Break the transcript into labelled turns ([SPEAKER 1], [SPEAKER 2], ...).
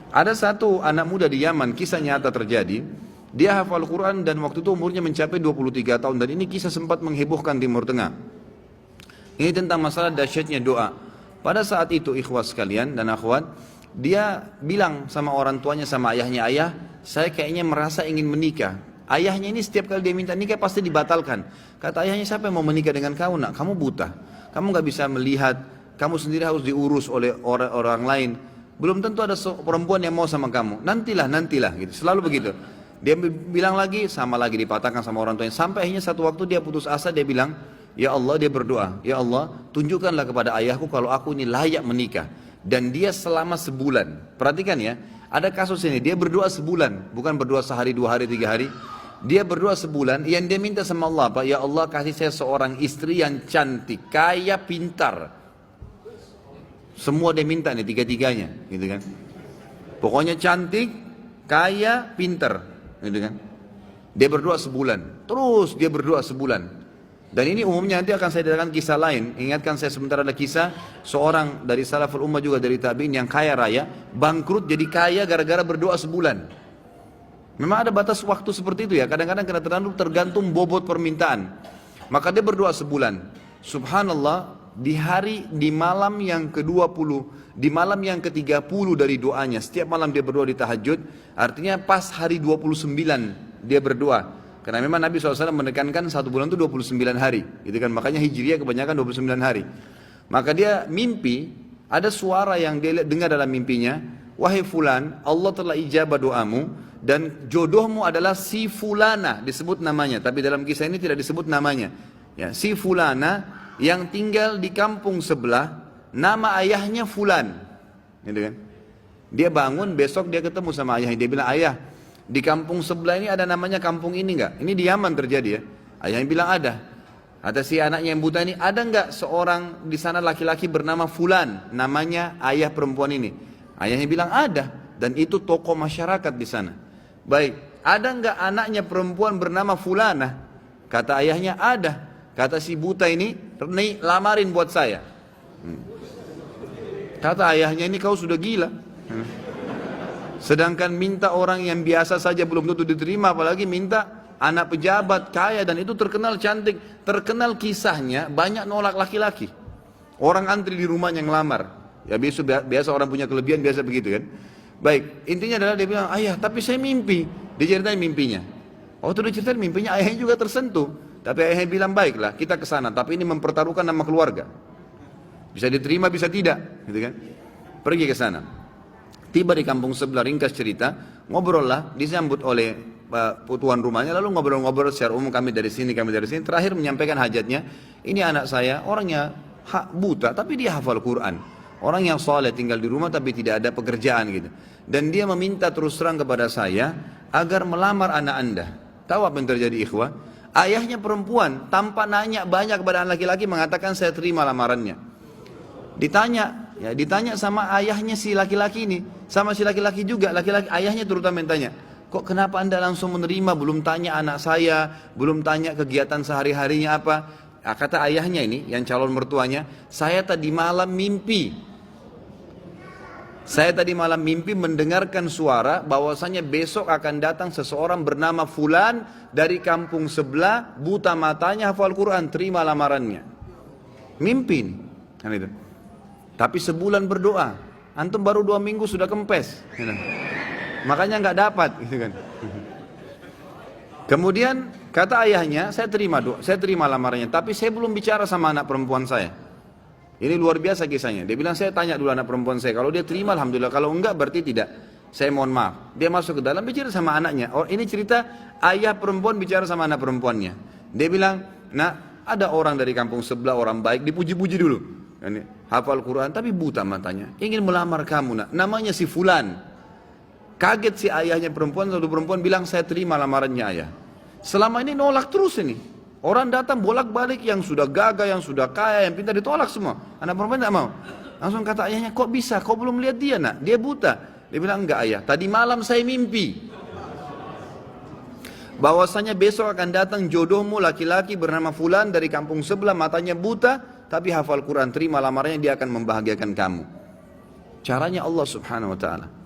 [SPEAKER 1] Ada satu anak muda di Yaman, kisah nyata terjadi. Dia hafal Quran dan waktu itu umurnya mencapai 23 tahun. Dan ini kisah sempat menghebohkan Timur Tengah. Ini tentang masalah dahsyatnya doa. Pada saat itu ikhwas sekalian dan akhwat, dia bilang sama orang tuanya, sama ayahnya, ayah, saya kayaknya merasa ingin menikah. Ayahnya ini setiap kali dia minta nikah pasti dibatalkan. Kata ayahnya, siapa yang mau menikah dengan kamu nak? Kamu buta, kamu gak bisa melihat, kamu sendiri harus diurus oleh orang lain. Belum tentu ada perempuan yang mau sama kamu. Nantilah gitu. Selalu begitu. Dia bilang lagi, sama lagi dipatahkan sama orang tuanya. Sampai akhirnya satu waktu dia putus asa, dia bilang, ya Allah, dia berdoa, ya Allah, tunjukkanlah kepada ayahku kalau aku ini layak menikah. Dan dia selama sebulan, perhatikan ya, ada kasus ini, dia berdoa sebulan, bukan berdoa sehari, 2 hari, 3 hari. Dia berdoa sebulan, yang dia minta sama Allah, Pak, ya Allah kasih saya seorang istri yang cantik, kaya, pintar. Semua dia minta nih, tiga-tiganya, gitu kan. Pokoknya cantik, kaya, pintar, gitu kan. Dia berdoa sebulan, terus dia berdoa sebulan. Dan ini umumnya nanti akan saya datangkan kisah lain. Ingatkan saya sebentar, ada kisah seorang dari salaful ummah juga dari tabi'in yang kaya raya, bangkrut jadi kaya gara-gara berdoa sebulan. Memang ada batas waktu seperti itu ya. Kadang-kadang kena tergantung bobot permintaan. Maka dia berdoa sebulan. Subhanallah, di malam yang ke-20, di malam yang ke-30 dari doanya, setiap malam dia berdoa di tahajud, artinya pas hari 29 dia berdoa. Karena memang Nabi SAW menekankan 1 bulan itu 29 hari, gitu kan? Makanya Hijriah kebanyakan 29 hari. Maka dia mimpi, ada suara yang dia dengar dalam mimpinya, wahai fulan, Allah telah ijabah doamu, dan jodohmu adalah si fulana, disebut namanya, tapi dalam kisah ini tidak disebut namanya. Ya, si fulana yang tinggal di kampung sebelah, nama ayahnya fulan, gitu kan? Dia bangun, besok dia ketemu sama ayahnya, dia bilang, ayah, di kampung sebelah ini ada namanya kampung ini enggak? Ini di Yaman terjadi ya. Ayahnya bilang ada. Kata si anaknya yang buta ini, ada enggak seorang di sana laki-laki bernama fulan, namanya ayah perempuan ini? Ayahnya bilang ada, dan itu tokoh masyarakat di sana. Baik, ada enggak anaknya perempuan bernama fulana? Kata ayahnya ada. Kata si buta ini, lamarin buat saya. Kata ayahnya, ini kau sudah gila. Sedangkan minta orang yang biasa saja belum tentu diterima, apalagi minta anak pejabat kaya, dan itu terkenal cantik, terkenal kisahnya banyak nolak laki-laki. Orang antri di rumahnya ngelamar. Ya biasa orang punya kelebihan biasa begitu kan. Baik, intinya adalah dia bilang, ayah tapi saya mimpi. Dia ceritain mimpinya. Waktu dia ceritain mimpinya, ayahnya juga tersentuh. Tapi ayahnya bilang, baiklah kita ke sana, tapi ini mempertaruhkan nama keluarga. Bisa diterima bisa tidak, gitu kan. Pergi ke sana. Tiba di kampung sebelah, ringkas cerita, ngobrol lah, disambut oleh tuan rumahnya, lalu ngobrol-ngobrol secara umum, kami dari sini, terakhir menyampaikan hajatnya, ini anak saya, orangnya buta, tapi dia hafal Quran, orang yang soleh tinggal di rumah tapi tidak ada pekerjaan gitu, dan dia meminta terus terang kepada saya, agar melamar anak anda. Tahu apa yang terjadi ikhwah? Ayahnya perempuan, tanpa nanya banyak kepada anak laki-laki, mengatakan saya terima lamarannya. Ditanya sama ayahnya si laki-laki ini, sama si laki-laki juga, ayahnya terutama yang tanya, kok kenapa anda langsung menerima, belum tanya anak saya, belum tanya kegiatan sehari-harinya apa? Nah, kata ayahnya ini, yang calon mertuanya, saya tadi malam mimpi mendengarkan suara bahwasanya besok akan datang seseorang bernama fulan dari kampung sebelah, buta matanya, hafal Quran, terima lamarannya. Mimpi nih, kan itu. Tapi sebulan berdoa, antum baru 2 minggu sudah kempes, gitu. Makanya nggak dapat, gitu kan. Kemudian kata ayahnya, saya terima lamarannya, tapi saya belum bicara sama anak perempuan saya. Ini luar biasa kisahnya. Dia bilang, saya tanya dulu anak perempuan saya, kalau dia terima alhamdulillah, kalau enggak berarti tidak. Saya mohon maaf. Dia masuk ke dalam bicara sama anaknya. Ini cerita ayah perempuan bicara sama anak perempuannya. Dia bilang, nah ada orang dari kampung sebelah, orang baik, dipuji-puji dulu. Ini hafal Quran tapi buta matanya, ingin melamar kamu nak, namanya si fulan. Kaget si ayahnya perempuan, satu perempuan bilang, saya terima lamarannya ayah. Selama ini nolak terus ini, orang datang bolak-balik, yang sudah gagah, yang sudah kaya, yang pintar, ditolak semua. Anak perempuan tidak mau. Langsung kata ayahnya, kok bisa, kau belum lihat dia nak, dia buta. Dia bilang, enggak ayah, tadi malam saya mimpi bahwasanya besok akan datang jodohmu laki-laki bernama fulan dari kampung sebelah, matanya buta tapi hafal Quran, terima lamarannya, dia akan membahagiakan kamu. Caranya Allah subhanahu wa ta'ala.